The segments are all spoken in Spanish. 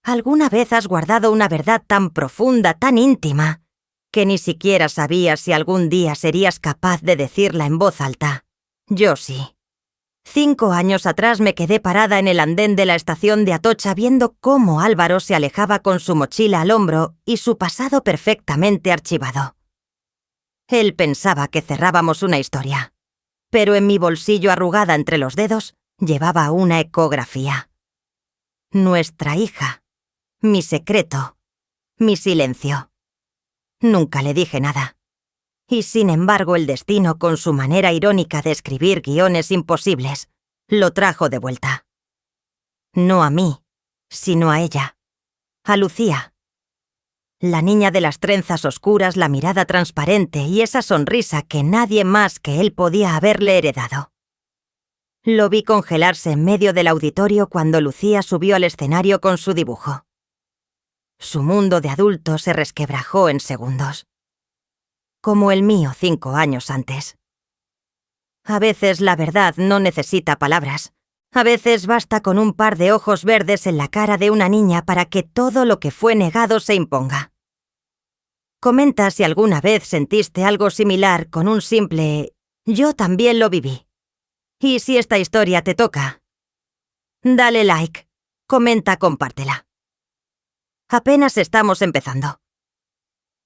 ¿Alguna vez has guardado una verdad tan profunda, tan íntima, que ni siquiera sabías si algún día serías capaz de decirla en voz alta? Yo sí. 5 años atrás me quedé parada en el andén de la estación de Atocha viendo cómo Álvaro se alejaba con su mochila al hombro y su pasado perfectamente archivado. Él pensaba que cerrábamos una historia, pero en mi bolsillo arrugada entre los dedos llevaba una ecografía. Nuestra hija, mi secreto, mi silencio. Nunca le dije nada. Y sin embargo el destino, con su manera irónica de escribir guiones imposibles, lo trajo de vuelta. No a mí, sino a ella, a Lucía. La niña de las trenzas oscuras, la mirada transparente y esa sonrisa que nadie más que él podía haberle heredado. Lo vi congelarse en medio del auditorio cuando Lucía subió al escenario con su dibujo. Su mundo de adulto se resquebrajó en segundos. Como el mío 5 años antes. A veces la verdad no necesita palabras. A veces basta con un par de ojos verdes en la cara de una niña para que todo lo que fue negado se imponga. Comenta si alguna vez sentiste algo similar con un simple «yo también lo viví». Y si esta historia te toca, dale like, comenta, compártela. Apenas estamos empezando.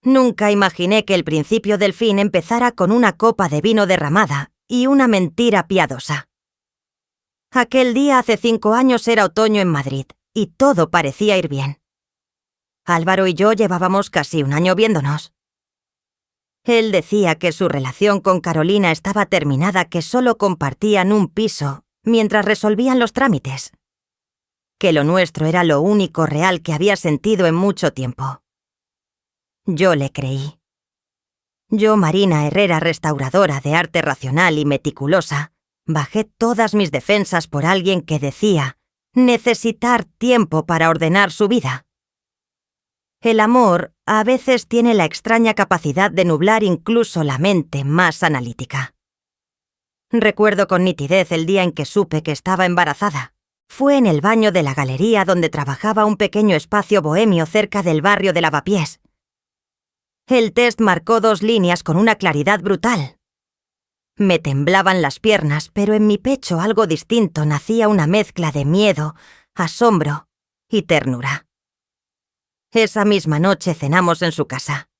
Nunca imaginé que el principio del fin empezara con una copa de vino derramada y una mentira piadosa. Aquel día hace 5 años era otoño en Madrid y todo parecía ir bien. Álvaro y yo llevábamos casi 1 año viéndonos. Él decía que su relación con Carolina estaba terminada, que solo compartían un piso mientras resolvían los trámites. Que lo nuestro era lo único real que había sentido en mucho tiempo. Yo le creí. Yo, Marina Herrera, restauradora de arte racional y meticulosa, bajé todas mis defensas por alguien que decía necesitar tiempo para ordenar su vida. El amor a veces tiene la extraña capacidad de nublar incluso la mente más analítica. Recuerdo con nitidez el día en que supe que estaba embarazada. Fue en el baño de la galería donde trabajaba, un pequeño espacio bohemio cerca del barrio de Lavapiés. El test marcó 2 líneas con una claridad brutal. Me temblaban las piernas, pero en mi pecho algo distinto nacía, una mezcla de miedo, asombro y ternura. Esa misma noche cenamos en su casa.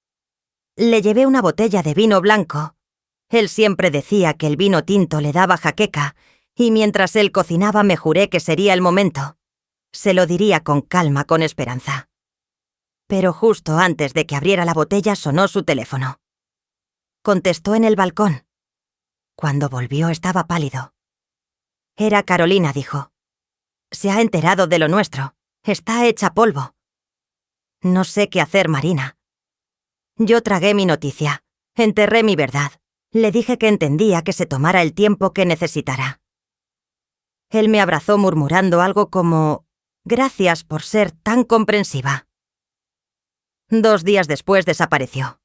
Le llevé una botella de vino blanco. Él siempre decía que el vino tinto le daba jaqueca, y mientras él cocinaba me juré que sería el momento. Se lo diría con calma, con esperanza. Pero justo antes de que abriera la botella sonó su teléfono. Contestó en el balcón. Cuando volvió estaba pálido. Era Carolina, dijo. Se ha enterado de lo nuestro. Está hecha polvo. No sé qué hacer, Marina. Yo tragué mi noticia. Enterré mi verdad. Le dije que entendía, que se tomara el tiempo que necesitara. Él me abrazó murmurando algo como «Gracias por ser tan comprensiva». 2 días después desapareció.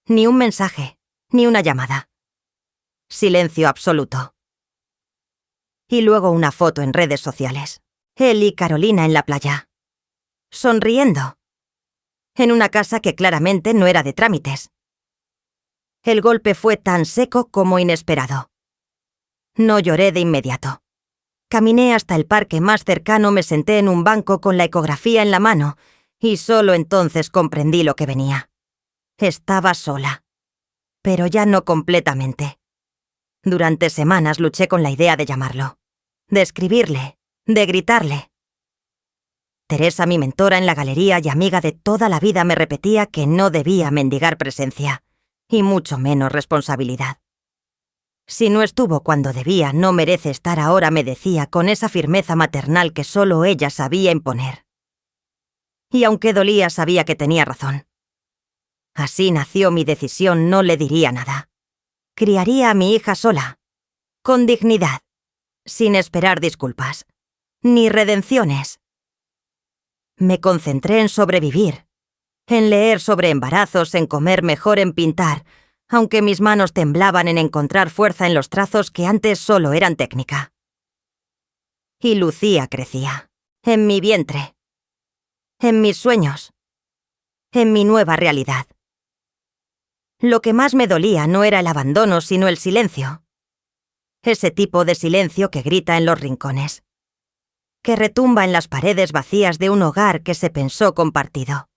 Ni un mensaje, ni una llamada. Silencio absoluto. Y luego una foto en redes sociales. Él y Carolina en la playa. Sonriendo. En una casa que claramente no era de trámites. El golpe fue tan seco como inesperado. No lloré de inmediato. Caminé hasta el parque más cercano, me senté en un banco con la ecografía en la mano y solo entonces comprendí lo que venía. Estaba sola. Pero ya no completamente. Durante semanas luché con la idea de llamarlo, de escribirle, de gritarle. Teresa, mi mentora en la galería y amiga de toda la vida, me repetía que no debía mendigar presencia, y mucho menos responsabilidad. Si no estuvo cuando debía, no merece estar ahora, me decía con esa firmeza maternal que solo ella sabía imponer. Y aunque dolía, sabía que tenía razón. Así nació mi decisión, no le diría nada. Criaría a mi hija sola, con dignidad, sin esperar disculpas, ni redenciones. Me concentré en sobrevivir, en leer sobre embarazos, en comer mejor, en pintar, aunque mis manos temblaban, en encontrar fuerza en los trazos que antes solo eran técnica. Y Lucía crecía, en mi vientre. en mis sueños, en mi nueva realidad. Lo que más me dolía no era el abandono, sino el silencio. Ese tipo de silencio que grita en los rincones, que retumba en las paredes vacías de un hogar que se pensó compartido.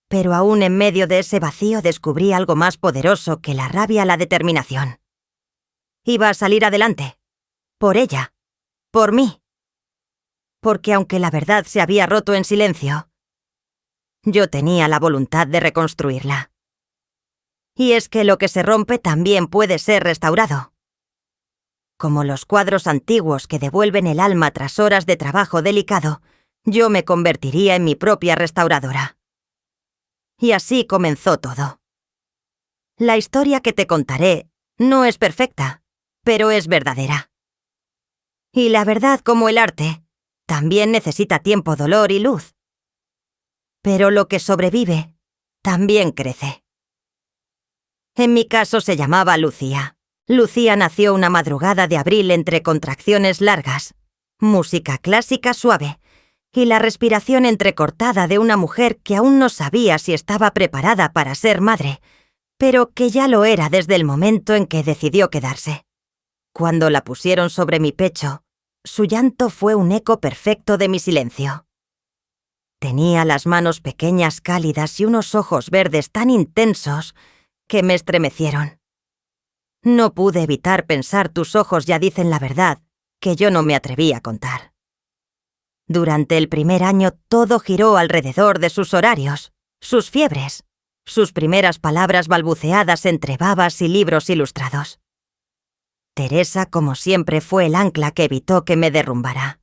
Pero aún en medio de ese vacío descubrí algo más poderoso que la rabia, la determinación. Iba a salir adelante. Por ella. Por mí. Porque aunque la verdad se había roto en silencio, yo tenía la voluntad de reconstruirla. Y es que lo que se rompe también puede ser restaurado. Como los cuadros antiguos que devuelven el alma tras horas de trabajo delicado, yo me convertiría en mi propia restauradora. Y así comenzó todo. La historia que te contaré no es perfecta, pero es verdadera. Y la verdad, como el arte, también necesita tiempo, dolor y luz. Pero lo que sobrevive también crece. En mi caso se llamaba Lucía. Lucía nació una madrugada de abril entre contracciones largas, música clásica suave y la respiración entrecortada de una mujer que aún no sabía si estaba preparada para ser madre, pero que ya lo era desde el momento en que decidió quedarse. Cuando la pusieron sobre mi pecho, su llanto fue un eco perfecto de mi silencio. Tenía las manos pequeñas, cálidas y unos ojos verdes tan intensos que me estremecieron. No pude evitar pensar: tus ojos ya dicen la verdad que yo no me atreví a contar. Durante el primer año todo giró alrededor de sus horarios, sus fiebres, sus primeras palabras balbuceadas entre babas y libros ilustrados. Teresa, como siempre, fue el ancla que evitó que me derrumbara.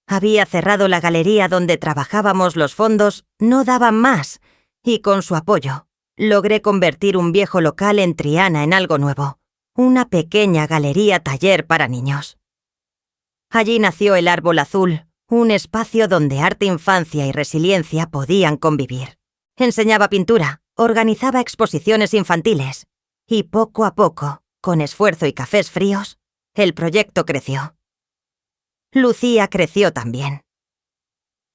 Había cerrado la galería donde trabajábamos, los fondos no daban más, y con su apoyo logré convertir un viejo local en Triana en algo nuevo, una pequeña galería taller para niños. Allí nació el Árbol Azul, un espacio donde arte, infancia y resiliencia podían convivir. Enseñaba pintura, organizaba exposiciones infantiles, y poco a poco, con esfuerzo y cafés fríos, el proyecto creció. Lucía creció también.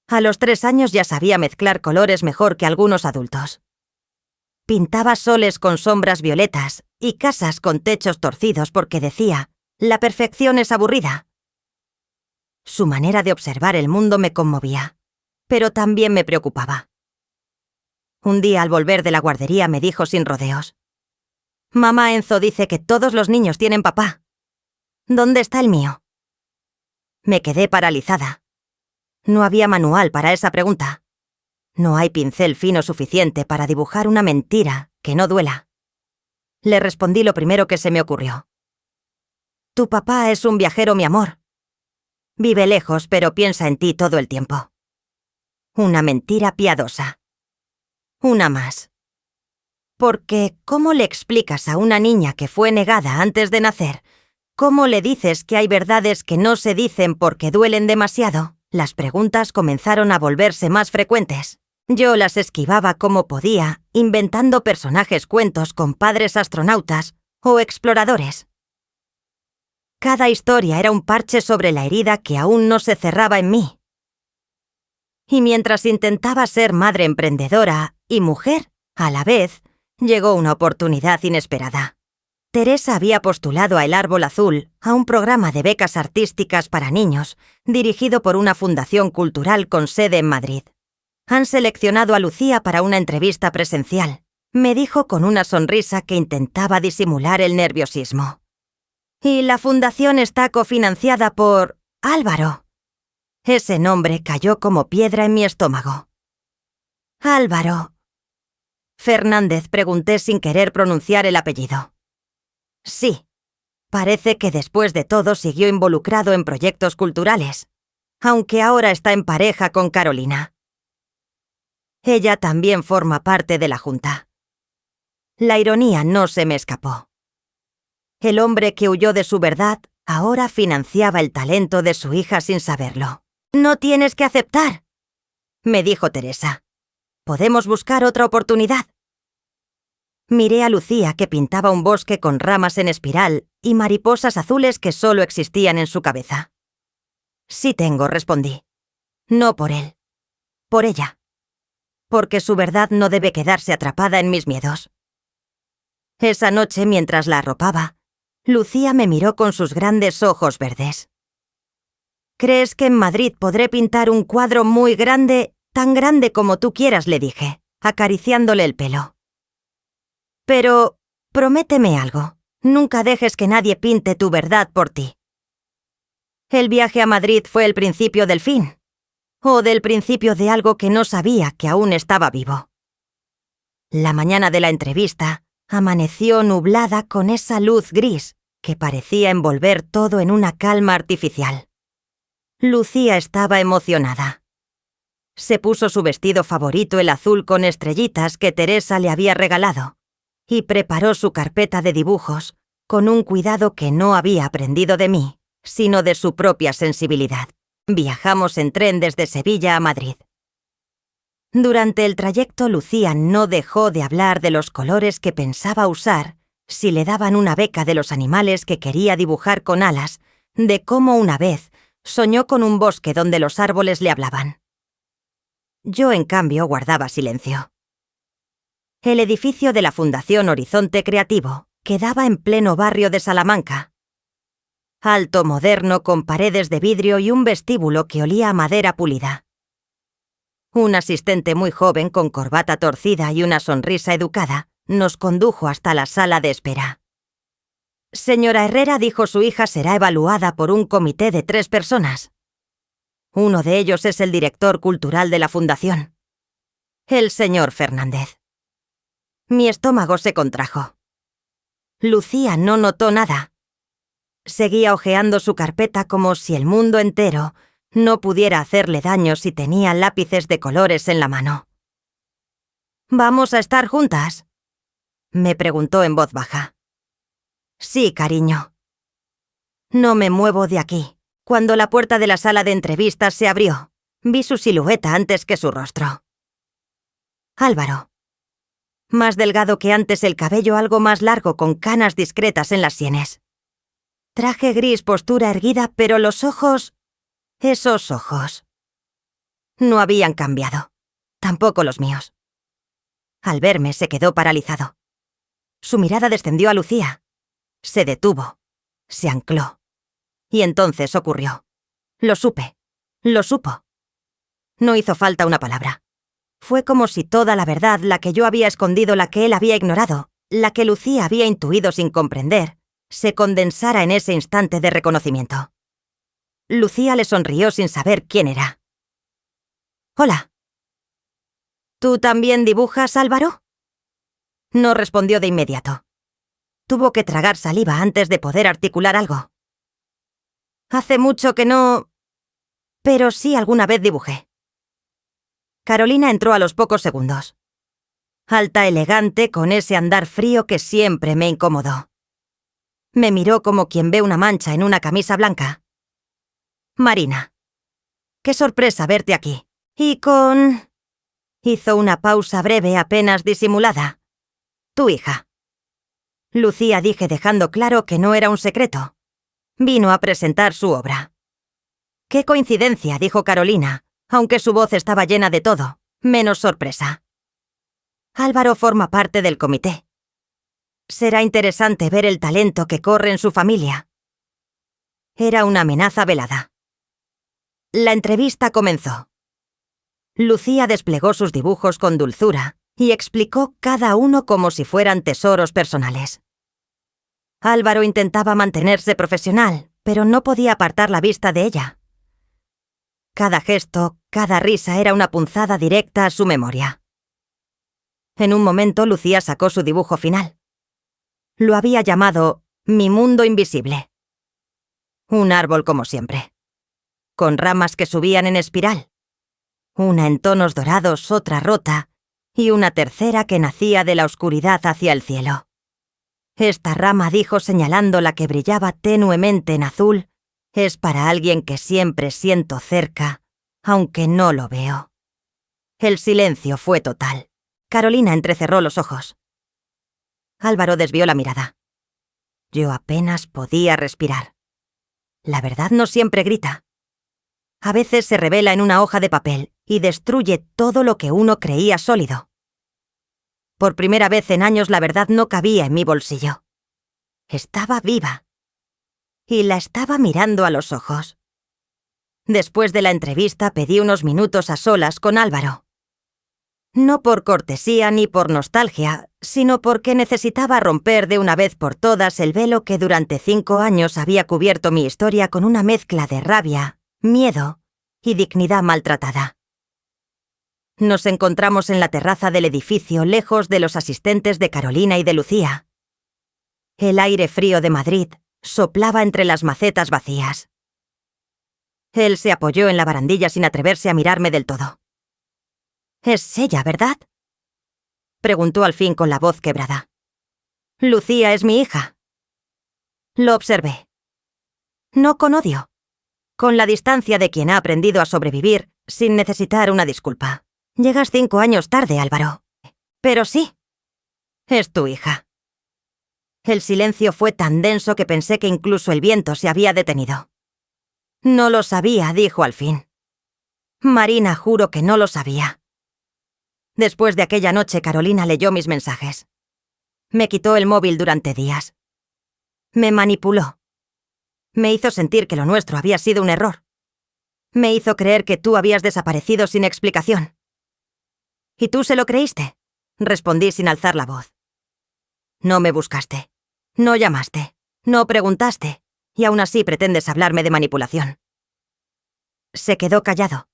A los 3 años ya sabía mezclar colores mejor que algunos adultos. Pintaba soles con sombras violetas y casas con techos torcidos porque decía: la perfección es aburrida. Su manera de observar el mundo me conmovía, pero también me preocupaba. Un día, al volver de la guardería, me dijo sin rodeos: «Mamá, Enzo dice que todos los niños tienen papá. ¿Dónde está el mío?» Me quedé paralizada. No había manual para esa pregunta. No hay pincel fino suficiente para dibujar una mentira que no duela. Le respondí lo primero que se me ocurrió: «Tu papá es un viajero, mi amor. Vive lejos, pero piensa en ti todo el tiempo». Una mentira piadosa. Una más. Porque, ¿cómo le explicas a una niña que fue negada antes de nacer? ¿Cómo le dices que hay verdades que no se dicen porque duelen demasiado? Las preguntas comenzaron a volverse más frecuentes. Yo las esquivaba como podía, inventando personajes, cuentos con padres astronautas o exploradores. Cada historia era un parche sobre la herida que aún no se cerraba en mí. Y mientras intentaba ser madre emprendedora y mujer a la vez, llegó una oportunidad inesperada. Teresa había postulado a El Árbol Azul, a un programa de becas artísticas para niños, dirigido por una fundación cultural con sede en Madrid. Han seleccionado a Lucía para una entrevista presencial, me dijo con una sonrisa que intentaba disimular el nerviosismo. Y la fundación está cofinanciada por Álvaro. Ese nombre cayó como piedra en mi estómago. Álvaro Fernández, pregunté sin querer pronunciar el apellido. Sí, parece que después de todo siguió involucrado en proyectos culturales, aunque ahora está en pareja con Carolina. Ella también forma parte de la junta. La ironía no se me escapó. El hombre que huyó de su verdad ahora financiaba el talento de su hija sin saberlo. «No tienes que aceptar», me dijo Teresa. «Podemos buscar otra oportunidad». Miré a Lucía, que pintaba un bosque con ramas en espiral y mariposas azules que solo existían en su cabeza. «Sí tengo», respondí. «No por él. por ella. Porque su verdad no debe quedarse atrapada en mis miedos. Esa noche, mientras la arropaba, Lucía me miró con sus grandes ojos verdes. «¿Crees que en Madrid podré pintar un cuadro muy grande, tan grande como tú quieras?», le dije, acariciándole el pelo. «Pero prométeme algo. Nunca dejes que nadie pinte tu verdad por ti». El viaje a Madrid fue el principio del fin, o del principio de algo que no sabía que aún estaba vivo. La mañana de la entrevista amaneció nublada con esa luz gris que parecía envolver todo en una calma artificial. Lucía estaba emocionada. Se puso su vestido favorito, el azul con estrellitas que Teresa le había regalado, y preparó su carpeta de dibujos con un cuidado que no había aprendido de mí, sino de su propia sensibilidad. Viajamos en tren desde Sevilla a Madrid. Durante el trayecto, Lucía no dejó de hablar de los colores que pensaba usar si le daban una beca, de los animales que quería dibujar con alas, de cómo una vez soñó con un bosque donde los árboles le hablaban. Yo, en cambio, guardaba silencio. El edificio de la Fundación Horizonte Creativo quedaba en pleno barrio de Salamanca. Alto, moderno, con paredes de vidrio y un vestíbulo que olía a madera pulida. Un asistente muy joven, con corbata torcida y una sonrisa educada, nos condujo hasta la sala de espera. «Señora Herrera», dijo su hija, «será evaluada por un comité de 3 personas. Uno de ellos es el director cultural de la fundación, el señor Fernández». Mi estómago se contrajo. Lucía no notó nada. Seguía hojeando su carpeta como si el mundo entero no pudiera hacerle daño si tenía lápices de colores en la mano. «¿Vamos a estar juntas?», me preguntó en voz baja. «Sí, cariño». No me muevo de aquí. Cuando la puerta de la sala de entrevistas se abrió, vi su silueta antes que su rostro. Álvaro. Más delgado que antes, el cabello algo más largo, con canas discretas en las sienes. Traje gris, postura erguida, pero los ojos... esos ojos... no habían cambiado. Tampoco los míos. Al verme, se quedó paralizado. Su mirada descendió a Lucía. Se detuvo. Se ancló. Y entonces ocurrió. Lo supe. Lo supo. No hizo falta una palabra. Fue como si toda la verdad, la que yo había escondido, la que él había ignorado, la que Lucía había intuido sin comprender, se condensara en ese instante de reconocimiento. Lucía le sonrió sin saber quién era. «Hola». «¿Tú también dibujas, Álvaro?». No respondió de inmediato. Tuvo que tragar saliva antes de poder articular algo. «Hace mucho que no... pero sí alguna vez dibujé». Carolina entró a los pocos segundos. Alta, elegante, con ese andar frío que siempre me incomodó. Me miró como quien ve una mancha en una camisa blanca. «Marina, qué sorpresa verte aquí. Y con...». Hizo una pausa breve, apenas disimulada. «Tu hija». Lucía, dije, dejando claro que no era un secreto. Vino a presentar su obra. «Qué coincidencia», dijo Carolina, aunque su voz estaba llena de todo, menos sorpresa. «Álvaro forma parte del comité. Será interesante ver el talento que corre en su familia». Era una amenaza velada. La entrevista comenzó. Lucía desplegó sus dibujos con dulzura y explicó cada uno como si fueran tesoros personales. Álvaro intentaba mantenerse profesional, pero no podía apartar la vista de ella. Cada gesto, cada risa era una punzada directa a su memoria. En un momento, Lucía sacó su dibujo final. Lo había llamado «Mi mundo invisible». Un árbol como siempre, con ramas que subían en espiral. Una en tonos dorados, otra rota, y una tercera que nacía de la oscuridad hacia el cielo. «Esta rama», dijo señalando la que brillaba tenuemente en azul, «es para alguien que siempre siento cerca, aunque no lo veo». El silencio fue total. Carolina entrecerró los ojos. Álvaro desvió la mirada. Yo apenas podía respirar. La verdad no siempre grita. A veces se revela en una hoja de papel y destruye todo lo que uno creía sólido. Por primera vez en años la verdad no cabía en mi bolsillo. Estaba viva. Y la estaba mirando a los ojos. Después de la entrevista pedí unos minutos a solas con Álvaro. No por cortesía ni por nostalgia, sino porque necesitaba romper de una vez por todas el velo que durante 5 años había cubierto mi historia con una mezcla de rabia, miedo y dignidad maltratada. Nos encontramos en la terraza del edificio, lejos de los asistentes de Carolina y de Lucía. El aire frío de Madrid soplaba entre las macetas vacías. Él se apoyó en la barandilla sin atreverse a mirarme del todo. «Es ella, ¿verdad?», preguntó al fin con la voz quebrada. «Lucía es mi hija». Lo observé. No con odio, con la distancia de quien ha aprendido a sobrevivir sin necesitar una disculpa. «Llegas 5 años tarde, Álvaro. Pero sí, es tu hija». El silencio fue tan denso que pensé que incluso el viento se había detenido. «No lo sabía», dijo al fin. «Marina, juro que no lo sabía». Después de aquella noche, Carolina leyó mis mensajes. Me quitó el móvil durante días. Me manipuló. Me hizo sentir que lo nuestro había sido un error. Me hizo creer que tú habías desaparecido sin explicación. «¿Y tú se lo creíste?», respondí sin alzar la voz. «No me buscaste. No llamaste. No preguntaste. Y aún así pretendes hablarme de manipulación». Se quedó callado.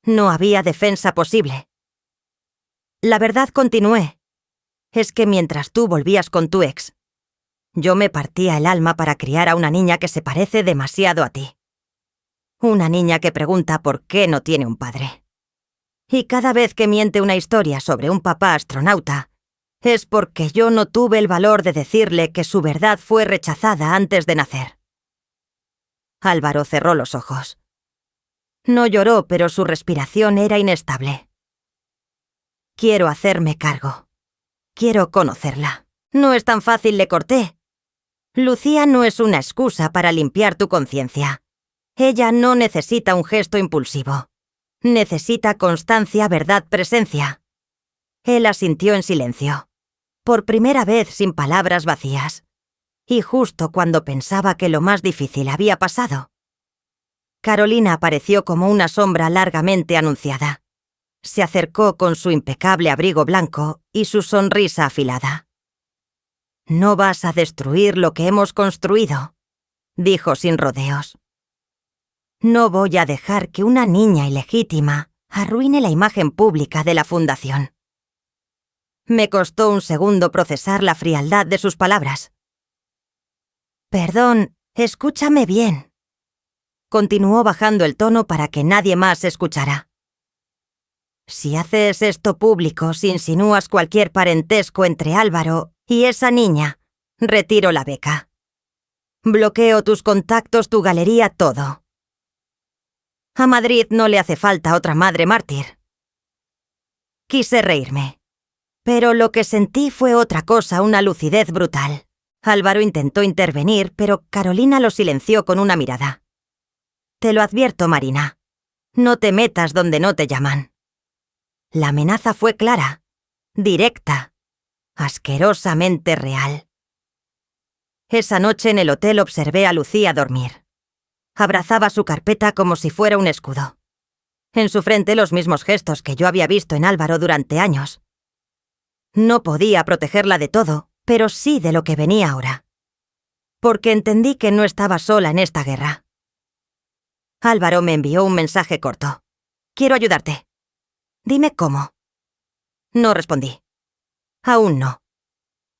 No había defensa posible. «La verdad», continué, «es que mientras tú volvías con tu ex, yo me partía el alma para criar a una niña que se parece demasiado a ti. Una niña que pregunta por qué no tiene un padre. Y cada vez que miente una historia sobre un papá astronauta, es porque yo no tuve el valor de decirle que su verdad fue rechazada antes de nacer». Álvaro cerró los ojos. No lloró, pero su respiración era inestable. «Quiero hacerme cargo. Quiero conocerla». «No es tan fácil», le corté. «Lucía no es una excusa para limpiar tu conciencia. Ella no necesita un gesto impulsivo. Necesita constancia, verdad, presencia». Él asintió en silencio. Por primera vez sin palabras vacías. Y justo cuando pensaba que lo más difícil había pasado, Carolina apareció como una sombra largamente anunciada. Se acercó con su impecable abrigo blanco y su sonrisa afilada. «No vas a destruir lo que hemos construido», dijo sin rodeos. «No voy a dejar que una niña ilegítima arruine la imagen pública de la fundación». Me costó un segundo procesar la frialdad de sus palabras. «Perdón, escúchame bien», continuó bajando el tono para que nadie más escuchara. «Si haces esto público, si insinúas cualquier parentesco entre Álvaro y esa niña, retiro la beca. Bloqueo tus contactos, tu galería, todo. A Madrid no le hace falta otra madre mártir». Quise reírme, pero lo que sentí fue otra cosa, una lucidez brutal. Álvaro intentó intervenir, pero Carolina lo silenció con una mirada. «Te lo advierto, Marina. No te metas donde no te llaman». La amenaza fue clara, directa, asquerosamente real. Esa noche en el hotel observé a Lucía dormir. Abrazaba su carpeta como si fuera un escudo. En su frente los mismos gestos que yo había visto en Álvaro durante años. No podía protegerla de todo, pero sí de lo que venía ahora. Porque entendí que no estaba sola en esta guerra. Álvaro me envió un mensaje corto. «Quiero ayudarte. Dime cómo». No respondí. Aún no.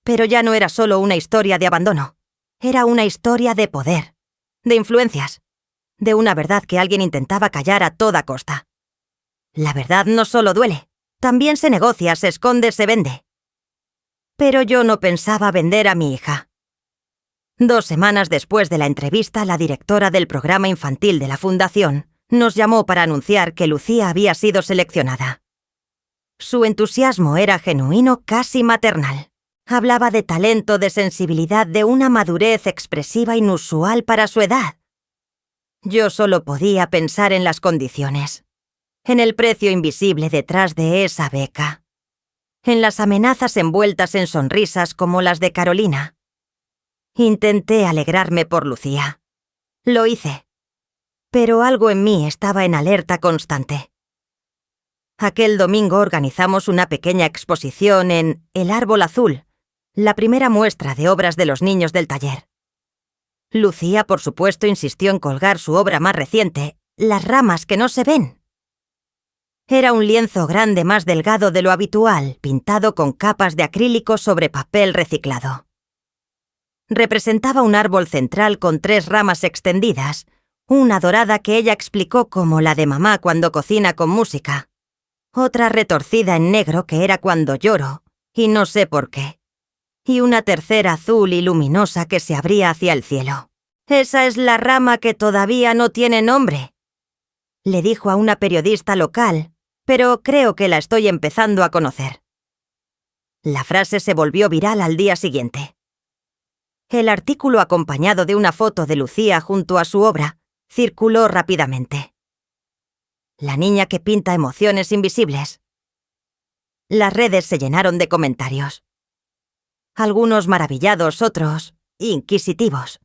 Pero ya no era solo una historia de abandono. Era una historia de poder, de influencias, de una verdad que alguien intentaba callar a toda costa. La verdad no solo duele, también se negocia, se esconde, se vende. Pero yo no pensaba vender a mi hija. 2 semanas después de la entrevista, la directora del programa infantil de la Fundación nos llamó para anunciar que Lucía había sido seleccionada. Su entusiasmo era genuino, casi maternal. Hablaba de talento, de sensibilidad, de una madurez expresiva inusual para su edad. Yo solo podía pensar en las condiciones. en el precio invisible detrás de esa beca, en las amenazas envueltas en sonrisas como las de Carolina. Intenté alegrarme por Lucía. Lo hice. Pero algo en mí estaba en alerta constante. Aquel domingo organizamos una pequeña exposición en El Árbol Azul, la primera muestra de obras de los niños del taller. Lucía, por supuesto, insistió en colgar su obra más reciente, Las ramas que no se ven. Era un lienzo grande más delgado de lo habitual, pintado con capas de acrílico sobre papel reciclado. Representaba un árbol central con 3 ramas extendidas, una dorada que ella explicó como la de mamá cuando cocina con música, otra retorcida en negro que era cuando lloro, y no sé por qué, y una tercera azul y luminosa que se abría hacia el cielo. «Esa es la rama que todavía no tiene nombre», le dijo a una periodista local, pero creo que la estoy empezando a conocer. La frase se volvió viral al día siguiente. El artículo, acompañado de una foto de Lucía junto a su obra, circuló rápidamente. La niña que pinta emociones invisibles. Las redes se llenaron de comentarios. Algunos maravillados, otros inquisitivos.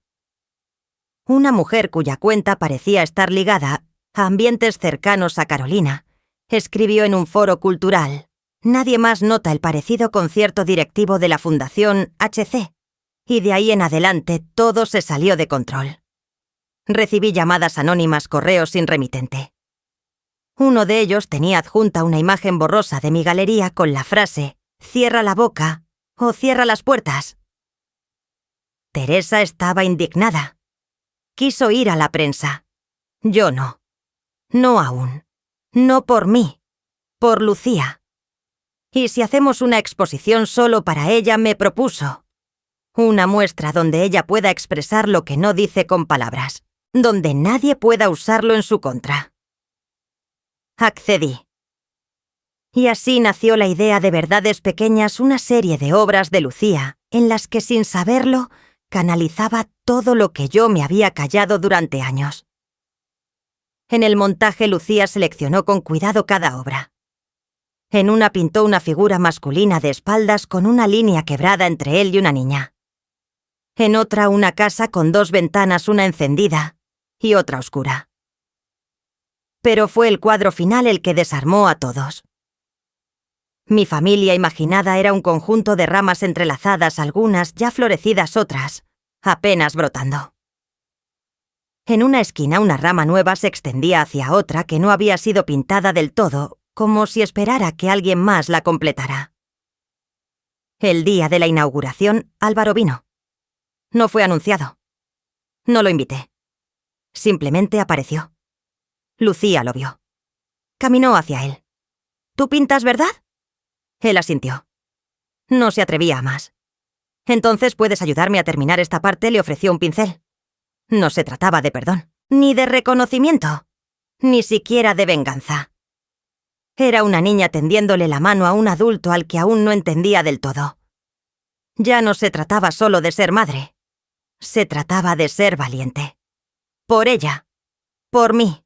Una mujer cuya cuenta parecía estar ligada a ambientes cercanos a Carolina escribió en un foro cultural: «Nadie más nota el parecido con cierto directivo de la Fundación HC». Y de ahí en adelante todo se salió de control. Recibí llamadas anónimas, correos sin remitente. Uno de ellos tenía adjunta una imagen borrosa de mi galería con la frase «Cierra la boca» o «Cierra las puertas». Teresa estaba indignada. Quiso ir a la prensa. Yo no. No aún. No por mí. Por Lucía. Y si hacemos una exposición solo para ella, me propuso. Una muestra donde ella pueda expresar lo que no dice con palabras, donde nadie pueda usarlo en su contra. Accedí. Y así nació la idea de Verdades Pequeñas, una serie de obras de Lucía, en las que sin saberlo, canalizaba todo lo que yo me había callado durante años. En el montaje, Lucía seleccionó con cuidado cada obra. En una pintó una figura masculina de espaldas con una línea quebrada entre él y una niña. En otra, una casa con 2 ventanas, una encendida y otra oscura. Pero fue el cuadro final el que desarmó a todos. Mi familia imaginada era un conjunto de ramas entrelazadas, algunas ya florecidas, otras apenas brotando. En una esquina, una rama nueva se extendía hacia otra que no había sido pintada del todo, como si esperara que alguien más la completara. El día de la inauguración, Álvaro vino. No fue anunciado. No lo invité. Simplemente apareció. Lucía lo vio. Caminó hacia él. «¿Tú pintas, verdad?» Él asintió. No se atrevía a más. «Entonces, ¿puedes ayudarme a terminar esta parte?», le ofreció un pincel. No se trataba de perdón, ni de reconocimiento, ni siquiera de venganza. Era una niña tendiéndole la mano a un adulto al que aún no entendía del todo. Ya no se trataba solo de ser madre. Se trataba de ser valiente. Por ella. Por mí.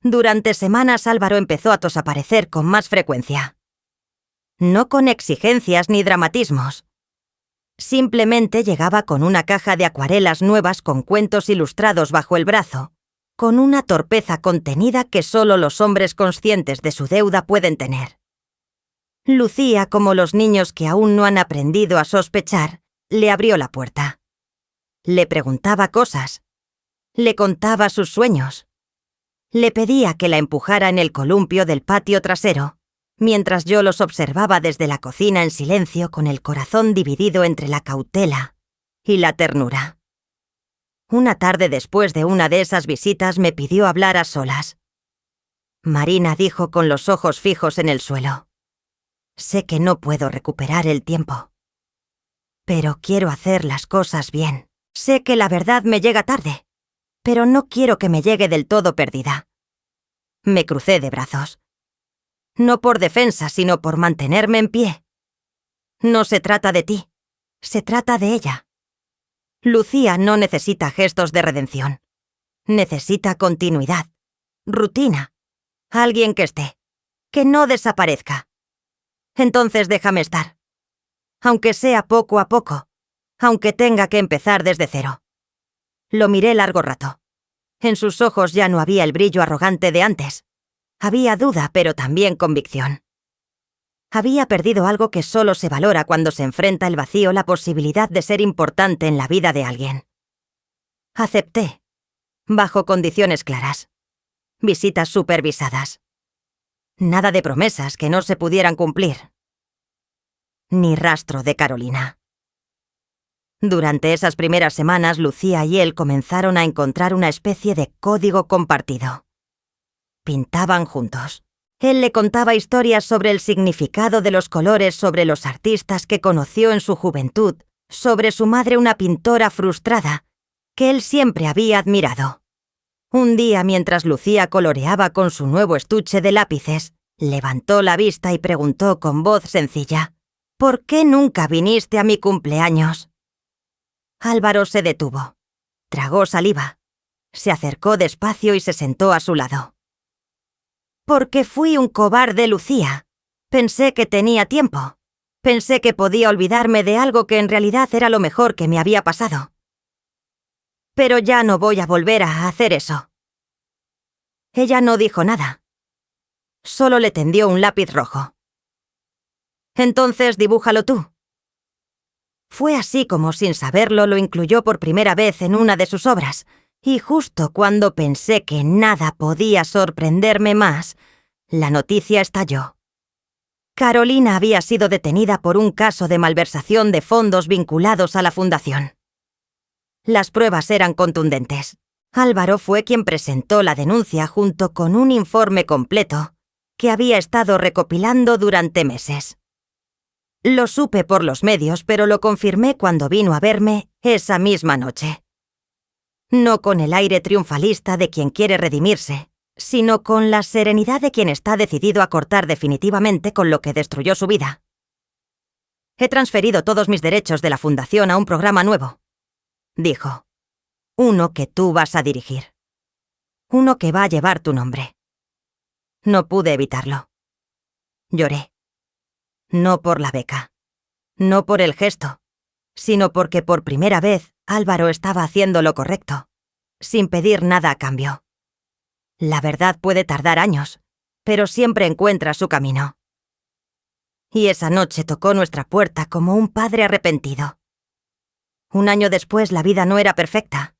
Durante semanas Álvaro empezó a desaparecer con más frecuencia. No con exigencias ni dramatismos. Simplemente llegaba con una caja de acuarelas nuevas con cuentos ilustrados bajo el brazo, con una torpeza contenida que solo los hombres conscientes de su deuda pueden tener. Lucía, como los niños que aún no han aprendido a sospechar, le abrió la puerta. Le preguntaba cosas. Le contaba sus sueños. Le pedía que la empujara en el columpio del patio trasero, mientras yo los observaba desde la cocina en silencio, con el corazón dividido entre la cautela y la ternura. Una tarde, después de una de esas visitas, me pidió hablar a solas. «Marina», dijo con los ojos fijos en el suelo, «sé que no puedo recuperar el tiempo. Pero quiero hacer las cosas bien. Sé que la verdad me llega tarde, pero no quiero que me llegue del todo perdida». Me crucé de brazos. No por defensa, sino por mantenerme en pie. No se trata de ti, se trata de ella. Lucía no necesita gestos de redención. Necesita continuidad, rutina, Alguien que esté. Que no desaparezca. Entonces déjame estar. Aunque sea poco a poco. Aunque tenga que empezar desde cero. Lo miré largo rato. En sus ojos ya no había el brillo arrogante de antes. Había duda, pero también convicción. Había perdido algo que solo se valora cuando se enfrenta el vacío, la posibilidad de ser importante en la vida de alguien. Acepté. Bajo condiciones claras. Visitas supervisadas. Nada de promesas que no se pudieran cumplir. Ni rastro de Carolina. Durante esas primeras semanas, Lucía y él comenzaron a encontrar una especie de código compartido. Pintaban juntos. Él le contaba historias sobre el significado de los colores, sobre los artistas que conoció en su juventud, sobre su madre, una pintora frustrada, que él siempre había admirado. Un día, mientras Lucía coloreaba con su nuevo estuche de lápices, levantó la vista y preguntó con voz sencilla: «¿Por qué nunca viniste a mi cumpleaños?» Álvaro se detuvo. Tragó saliva. Se acercó despacio y se sentó a su lado. «Porque fui un cobarde, Lucía. Pensé que tenía tiempo. Pensé que podía olvidarme de algo que en realidad era lo mejor que me había pasado. Pero ya no voy a volver a hacer eso». Ella no dijo nada. Solo le tendió un lápiz rojo. «Entonces dibújalo tú». Fue así como, sin saberlo, lo incluyó por primera vez en una de sus obras, y justo cuando pensé que nada podía sorprenderme más, la noticia estalló. Carolina había sido detenida por un caso de malversación de fondos vinculados a la fundación. Las pruebas eran contundentes. Álvaro fue quien presentó la denuncia junto con un informe completo que había estado recopilando durante meses. Lo supe por los medios, pero lo confirmé cuando vino a verme esa misma noche. No con el aire triunfalista de quien quiere redimirse, sino con la serenidad de quien está decidido a cortar definitivamente con lo que destruyó su vida. «He transferido todos mis derechos de la fundación a un programa nuevo», dijo. «Uno que tú vas a dirigir. Uno que va a llevar tu nombre». No pude evitarlo. Lloré. No por la beca. No por el gesto. Sino porque por primera vez Álvaro estaba haciendo lo correcto, sin pedir nada a cambio. La verdad puede tardar años, pero siempre encuentra su camino. Y esa noche tocó nuestra puerta como un padre arrepentido. Un año después la vida no era perfecta,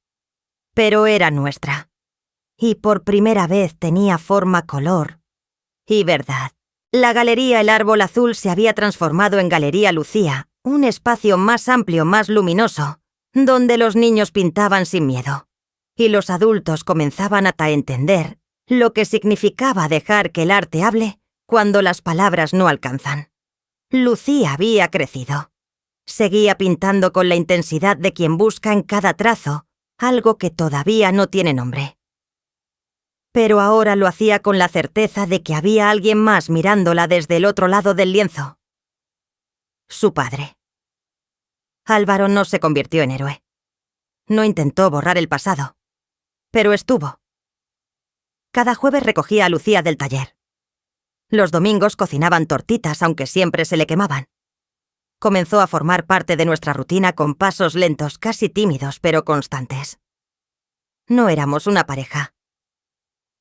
pero era nuestra. Y por primera vez tenía forma, color y verdad. La Galería El Árbol Azul se había transformado en Galería Lucía, un espacio más amplio, más luminoso, donde los niños pintaban sin miedo. Y los adultos comenzaban a entender lo que significaba dejar que el arte hable cuando las palabras no alcanzan. Lucía había crecido. Seguía pintando con la intensidad de quien busca en cada trazo algo que todavía no tiene nombre. Pero ahora lo hacía con la certeza de que había alguien más mirándola desde el otro lado del lienzo. Su padre. Álvaro no se convirtió en héroe. No intentó borrar el pasado, pero estuvo. Cada jueves recogía a Lucía del taller. Los domingos cocinaban tortitas, aunque siempre se le quemaban. Comenzó a formar parte de nuestra rutina con pasos lentos, casi tímidos, pero constantes. No éramos una pareja.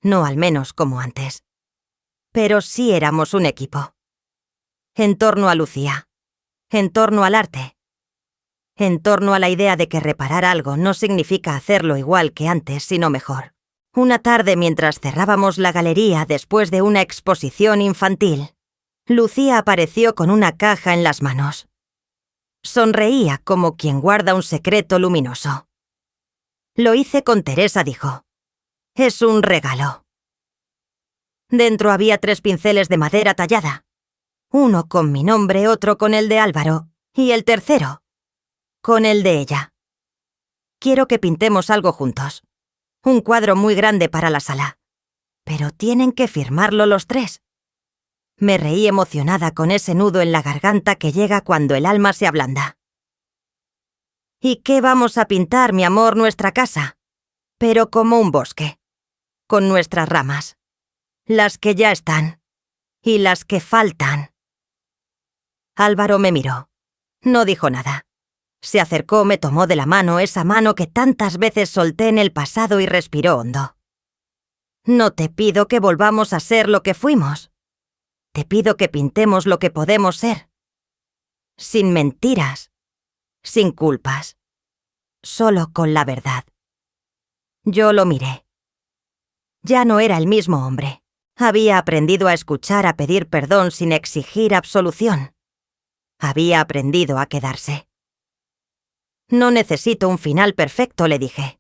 No al menos como antes. Pero sí éramos un equipo. En torno a Lucía. En torno al arte. En torno a la idea de que reparar algo no significa hacerlo igual que antes, sino mejor. Una tarde, mientras cerrábamos la galería después de una exposición infantil, Lucía apareció con una caja en las manos. Sonreía como quien guarda un secreto luminoso. «Lo hice con Teresa», dijo. «Es un regalo». Dentro había 3 pinceles de madera tallada. Uno con mi nombre, otro con el de Álvaro, y el tercero con el de ella. «Quiero que pintemos algo juntos. Un cuadro muy grande para la sala. Pero tienen que firmarlo los 3. Me reí emocionada con ese nudo en la garganta que llega cuando el alma se ablanda. «¿Y qué vamos a pintar, mi amor? Nuestra casa. Pero como un bosque. Con nuestras ramas. las que ya están y las que faltan. Álvaro me miró. No dijo nada. Se acercó, me tomó de la mano, esa mano que tantas veces solté en el pasado, y respiró hondo. No te pido que volvamos a ser lo que fuimos. Te pido que pintemos lo que podemos ser. Sin mentiras, sin culpas, solo con la verdad. Yo lo miré. Ya no era el mismo hombre. Había aprendido a escuchar, a pedir perdón sin exigir absolución. Había aprendido a quedarse. No necesito un final perfecto, le dije,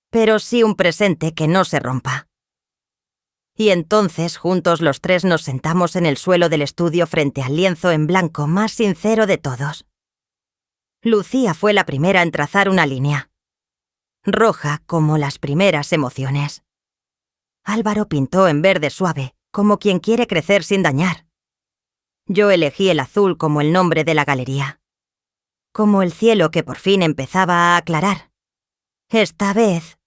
pero sí un presente que no se rompa. Y entonces, juntos los tres, nos sentamos en el suelo del estudio frente al lienzo en blanco más sincero de todos. Lucía fue la primera en trazar una línea, roja como las primeras emociones. Álvaro pintó en verde suave, como quien quiere crecer sin dañar. Yo elegí el azul como el nombre de la galería, como el cielo que por fin empezaba a aclarar. Esta vez,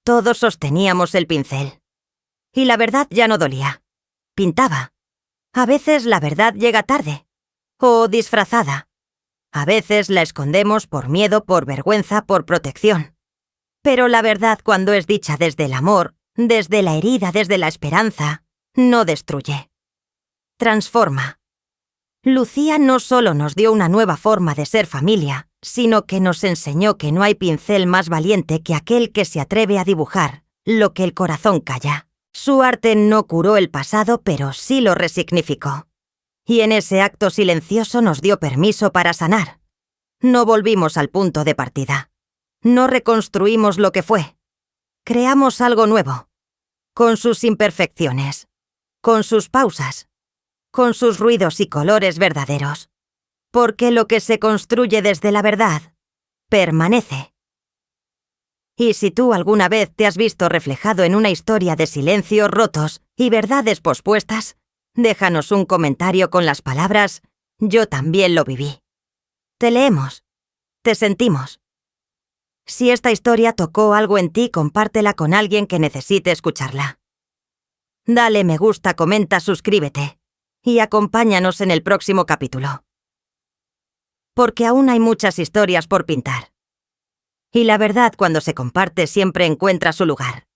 todos sosteníamos el pincel. Y la verdad ya no dolía. Pintaba. A veces la verdad llega tarde, o disfrazada. A veces la escondemos por miedo, por vergüenza, por protección. Pero la verdad, cuando es dicha desde el amor, desde la herida, desde la esperanza, no destruye. Transforma. Lucía no solo nos dio una nueva forma de ser familia, sino que nos enseñó que no hay pincel más valiente que aquel que se atreve a dibujar lo que el corazón calla. Su arte no curó el pasado, pero sí lo resignificó. Y en ese acto silencioso nos dio permiso para sanar. No volvimos al punto de partida. No reconstruimos lo que fue. Creamos algo nuevo, con sus imperfecciones, con sus pausas, con sus ruidos y colores verdaderos. Porque lo que se construye desde la verdad permanece. Y si tú alguna vez te has visto reflejado en una historia de silencios rotos y verdades pospuestas, déjanos un comentario con las palabras «Yo también lo viví». Te leemos. Te sentimos. Si esta historia tocó algo en ti, compártela con alguien que necesite escucharla. Dale me gusta, comenta, suscríbete y acompáñanos en el próximo capítulo. Porque aún hay muchas historias por pintar. Y la verdad, cuando se comparte, siempre encuentra su lugar.